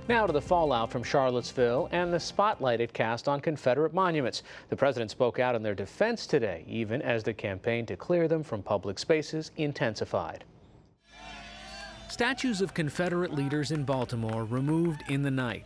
Now to the fallout from Charlottesville and the spotlight it cast on Confederate monuments. The president spoke out in their defense today, even as the campaign to clear them from public spaces intensified. Statues of Confederate leaders in Baltimore removed in the night.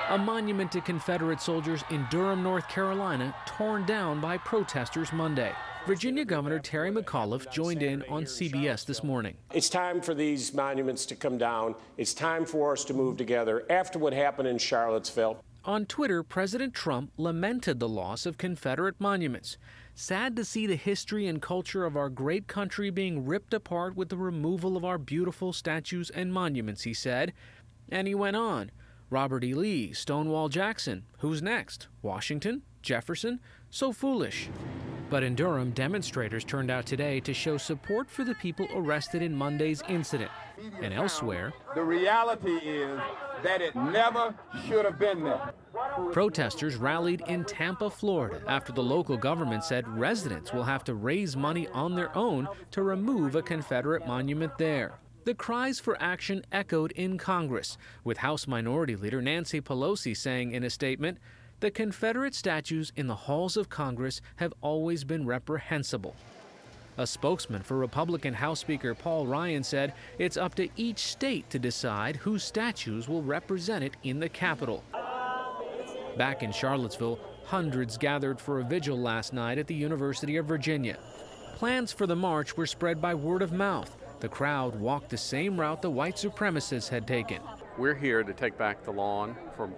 A monument to Confederate soldiers in Durham, North Carolina, torn down by protesters Monday. Virginia Governor Terry McAuliffe joined in on CBS this morning. It's time for these monuments to come down. It's time for us to move together after what happened in Charlottesville. On Twitter, President Trump lamented the loss of Confederate monuments. Sad to see the history and culture of our great country being ripped apart with the removal of our beautiful statues and monuments, he said. And he went on. Robert E. Lee, Stonewall Jackson. Who's next? Washington? Jefferson? So foolish. But in Durham, demonstrators turned out today to show support for the people arrested in Monday's incident. And elsewhere, the reality is that it never should have been there. Protesters rallied in Tampa, Florida, after the local government said residents will have to raise money on their own to remove a Confederate monument there. The cries for action echoed in Congress, with House Minority Leader Nancy Pelosi saying in a statement, "The Confederate statues in the halls of Congress have always been reprehensible." A spokesman for Republican House Speaker Paul Ryan said it's up to each state to decide whose statues will represent it in the Capitol. Back in Charlottesville, hundreds gathered for a vigil last night at the University of Virginia. Plans for the march were spread by word of mouth. The crowd walked the same route the white supremacists had taken. We're here to take back the lawn from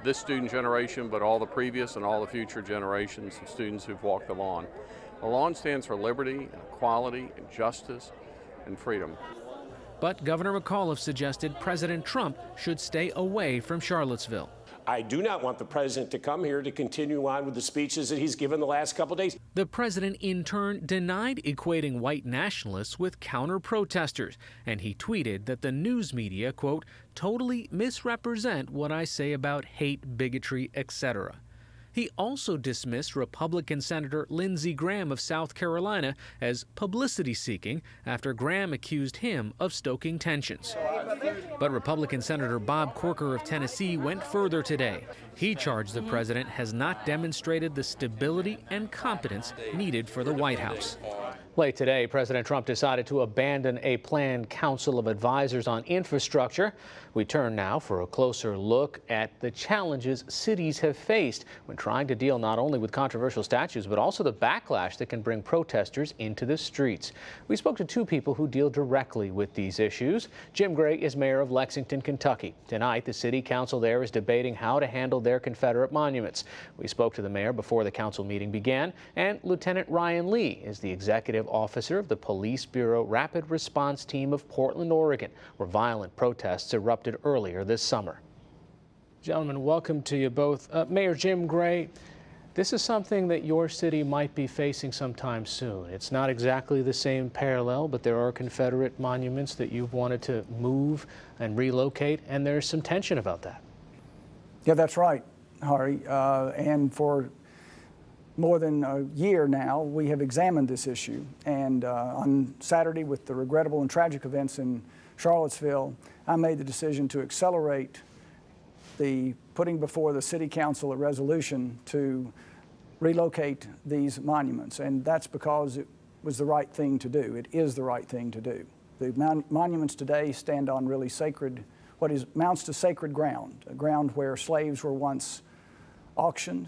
this student generation, but all the previous and all the future generations of students who've walked the lawn. The lawn stands for liberty, and equality, and justice, and freedom. But Governor McAuliffe suggested President Trump should stay away from Charlottesville. I do not want the president to come here to continue on with the speeches that he's given the last couple days. The president, in turn, denied equating white nationalists with counter-protesters, and he tweeted that the news media, quote, totally misrepresent what I say about hate, bigotry, etc. He also dismissed Republican Senator Lindsey Graham of South Carolina as publicity-seeking after Graham accused him of stoking tensions. But Republican Senator Bob Corker of Tennessee went further today. He charged the president has not demonstrated the stability and competence needed for the White House. Late today, President Trump decided to abandon a planned Council of Advisors on Infrastructure. We turn now for a closer look at the challenges cities have faced when trying to deal not only with controversial statues, but also the backlash that can bring protesters into the streets. We spoke to two people who deal directly with these issues. Jim Gray is mayor of Lexington, Kentucky. Tonight, the city council there is debating how to handle their Confederate monuments. We spoke to the mayor before the council meeting began, and Lieutenant Ryan Lee is the executive officer of the Police Bureau Rapid Response Team of Portland, Oregon, where violent protests erupted earlier this summer. Gentlemen, welcome to you both. Mayor Jim Gray, this is something that your city might be facing sometime soon. It's not exactly the same parallel, but there are Confederate monuments that you've wanted to move and relocate, and there's some tension about that. Yeah, that's right, Hari. And for more than a year now, we have examined this issue. And on Saturday, with the regrettable and tragic events in Charlottesville, I made the decision to accelerate the putting before the City Council a resolution to relocate these monuments. And that's because it was the right thing to do. It is the right thing to do. The monuments today stand on really sacred, what amounts to sacred ground, a ground where slaves were once auctioned,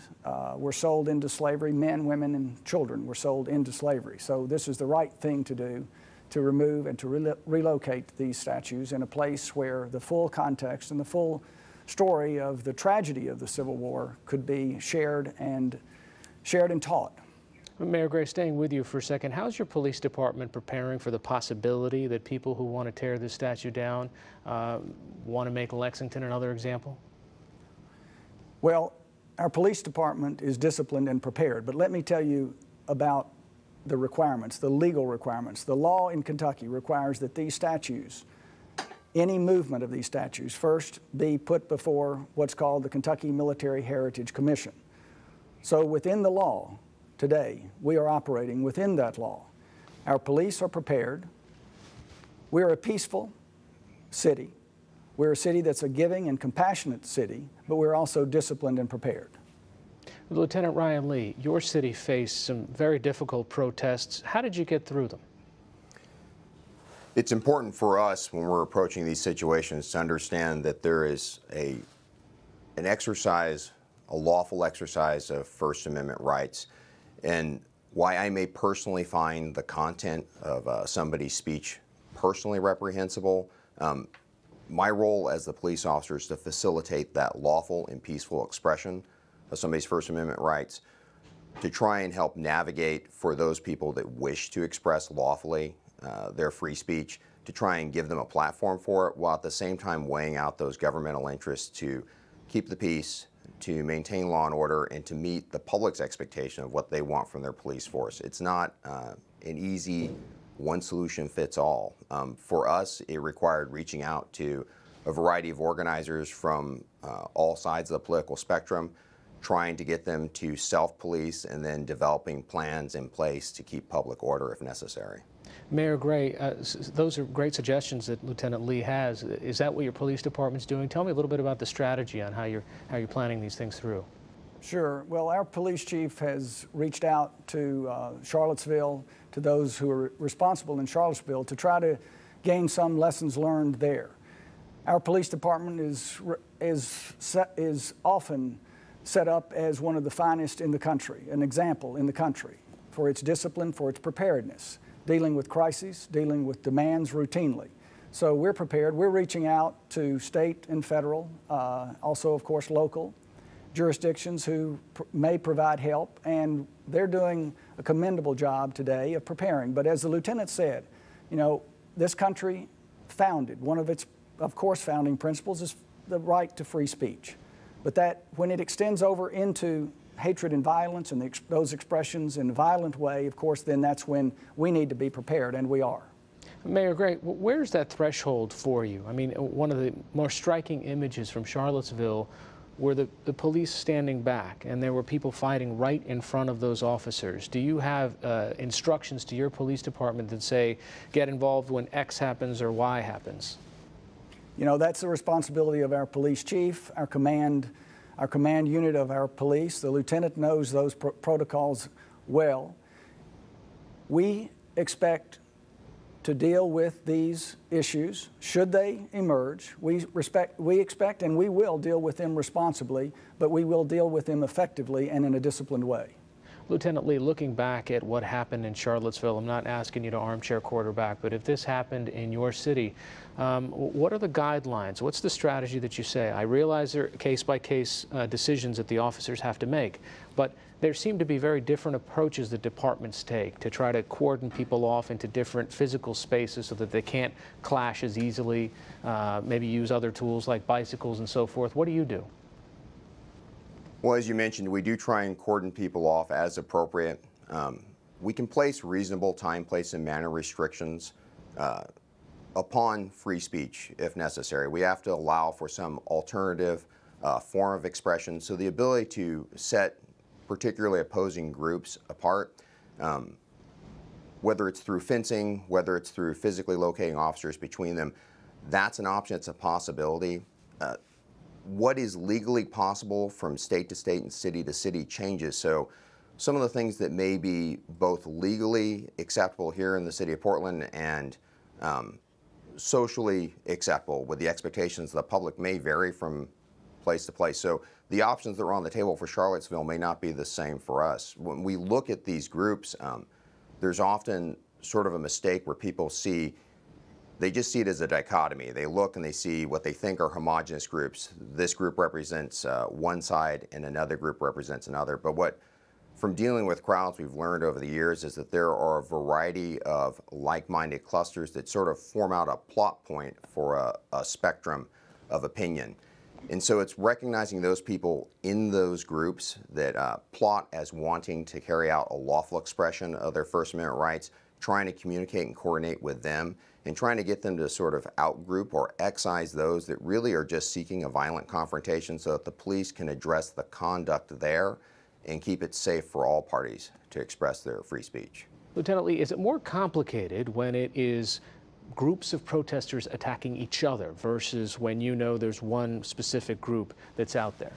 were sold into slavery. Men, women, and children were sold into slavery. So this is the right thing to do, to remove and to relocate these statues in a place where the full context and the full story of the tragedy of the Civil War could be shared and taught. Mayor Gray, staying with you for a second, how's your police department preparing for the possibility that people who want to tear this statue down want to make Lexington another example? Well, our police department is disciplined and prepared, but let me tell you about the requirements, the legal requirements. The law in Kentucky requires that these statues, any movement of these statues, first be put before what's called the Kentucky Military Heritage Commission. So within the law today, we are operating within that law. Our police are prepared. We're a peaceful city. We're a city that's a giving and compassionate city, but we're also disciplined and prepared. Lieutenant Ryan Lee, your city faced some very difficult protests. How did you get through them? It's important for us when we're approaching these situations to understand that there is an exercise, a lawful exercise of First Amendment rights. And why I may personally find the content of somebody's speech personally reprehensible, my role as the police officer is to facilitate that lawful and peaceful expression of somebody's First Amendment rights, to try and help navigate for those people that wish to express lawfully their free speech, to try and give them a platform for it, while at the same time weighing out those governmental interests to keep the peace, to maintain law and order, and to meet the public's expectation of what they want from their police force. It's not an easy one solution fits all. For us, it required reaching out to a variety of organizers from all sides of the political spectrum, trying to get them to self-police, and then developing plans in place to keep public order if necessary. Mayor Gray, those are great suggestions that Lieutenant Lee has. Is that what your police department's doing? Tell me a little bit about the strategy on how you're planning these things through. Sure. Well, our police chief has reached out to Charlottesville, to those who are responsible in Charlottesville, to try to gain some lessons learned there. Our police department is often set up as one of the finest in the country, an example in the country for its discipline, for its preparedness, dealing with crises, dealing with demands routinely. So we're prepared. We're reaching out to state and federal, also, of course, local jurisdictions who may provide help, and they're doing a commendable job today of preparing. But as the lieutenant said, you know, this country founded, one of its, of course, founding principles is the right to free speech. But that, when it extends over into hatred and violence and those expressions in a violent way, of course, then that's when we need to be prepared, and we are. Mayor Gray, where's that threshold for you? I mean, one of the more striking images from Charlottesville were the police standing back, and there were people fighting right in front of those officers. Do you have instructions to your police department that say, get involved when X happens or Y happens? You know, that's the responsibility of our police chief, our command unit of our police. The lieutenant knows those protocols well. We expect to deal with these issues should they emerge. We expect and we will deal with them responsibly, but we will deal with them effectively and in a disciplined way. Lieutenant Lee, looking back at what happened in Charlottesville, I'm not asking you to armchair quarterback, but if this happened in your city, what are the guidelines? What's the strategy that you say? I realize there are case-by-case decisions that the officers have to make, but there seem to be very different approaches that departments take to try to cordon people off into different physical spaces so that they can't clash as easily, maybe use other tools like bicycles and so forth. What do you do? Well, as you mentioned, we do try and cordon people off as appropriate. We can place reasonable time, place, and manner restrictions upon free speech if necessary. We have to allow for some alternative form of expression. So the ability to set particularly opposing groups apart, whether it's through fencing, whether it's through physically locating officers between them, that's an option, it's a possibility. What is legally possible from state to state and city to city changes. So some of the things that may be both legally acceptable here in the city of Portland and socially acceptable with the expectations of the public may vary from place to place. So the options that are on the table for Charlottesville may not be the same for us. When we look at these groups, there's often sort of a mistake where people see, they just see it as a dichotomy. They look and they see what they think are homogenous groups. This group represents one side and another group represents another. But what, from dealing with crowds, we've learned over the years is that there are a variety of like-minded clusters that sort of form out a plot point for a spectrum of opinion. And so it's recognizing those people in those groups that plot as wanting to carry out a lawful expression of their First Amendment rights, trying to communicate and coordinate with them, and trying to get them to sort of outgroup or excise those that really are just seeking a violent confrontation so that the police can address the conduct there and keep it safe for all parties to express their free speech. Lieutenant Lee, is it more complicated when it is groups of protesters attacking each other versus when you know there's one specific group that's out there?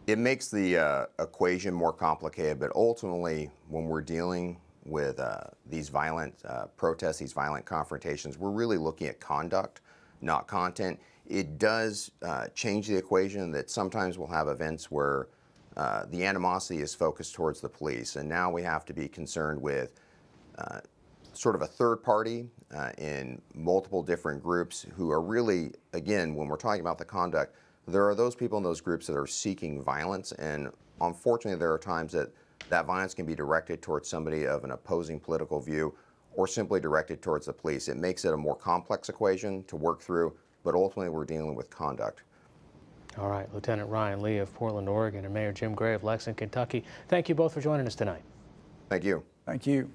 It makes the equation more complicated, but ultimately, when we're dealing with these violent protests, these violent confrontations, we're really looking at conduct, not content. It does change the equation that sometimes we'll have events where the animosity is focused towards the police, and now we have to be concerned with sort of a third party in multiple different groups who are really, again, when we're talking about the conduct, there are those people in those groups that are seeking violence, and unfortunately there are times that that violence can be directed towards somebody of an opposing political view or simply directed towards the police. It makes it a more complex equation to work through, but ultimately we're dealing with conduct. All right, Lieutenant Ryan Lee of Portland, Oregon, and Mayor Jim Gray of Lexington, Kentucky, thank you both for joining us tonight. Thank you. Thank you.